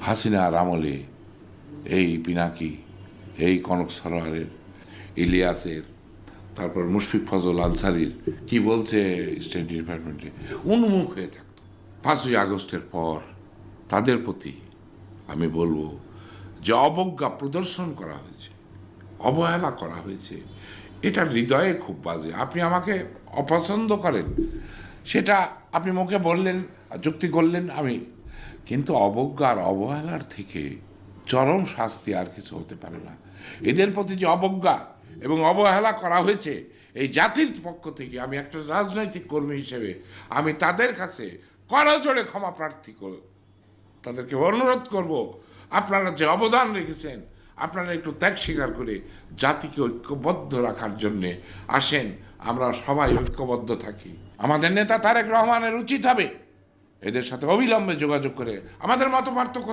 হাসিনার আমলে এই পিনাকি, এই কনক সরোয়ারের, ইলিয়াসের, তারপর মুশফিক ফজল আনসারির কি বলছে স্টেট ডিপার্টমেন্টে উন্মুখ হয়ে থাকতো। 5ই আগস্টের পর তাদের প্রতি আমি বলবো যে অবজ্ঞা প্রদর্শন করা হয়েছে, অবহেলা করা হয়েছে, এটা হৃদয়ে খুব বাজে। আপনি আমাকে অপছন্দ করেন, সেটা আপনি মুখে বললেন, যুক্তি করলেন, কিন্তু অবজ্ঞার, অবহেলার থেকে চরম শাস্তি আর কিছু হতে পারে না। এদের প্রতি যে অবজ্ঞা এবং অবহেলা করা হয়েছে এই জাতির পক্ষ থেকে, আমি একটা রাজনৈতিক কর্মী হিসেবে আমি তাদের কাছে করজোড়ে ক্ষমা প্রার্থী তাদেরকে অনুরোধ করব, আপনারা যে অবদান রেখেছেন আপনারা একটু ত্যাগ স্বীকার করে জাতিকে ঐক্যবদ্ধ রাখার জন্যে আসেন, আমরা সবাই ঐক্যবদ্ধ থাকি। আমাদের নেতা তারেক রহমানের উচিত হবে এদের সাথে অবিলম্বে যোগাযোগ করে আমাদের মতপার্থক্য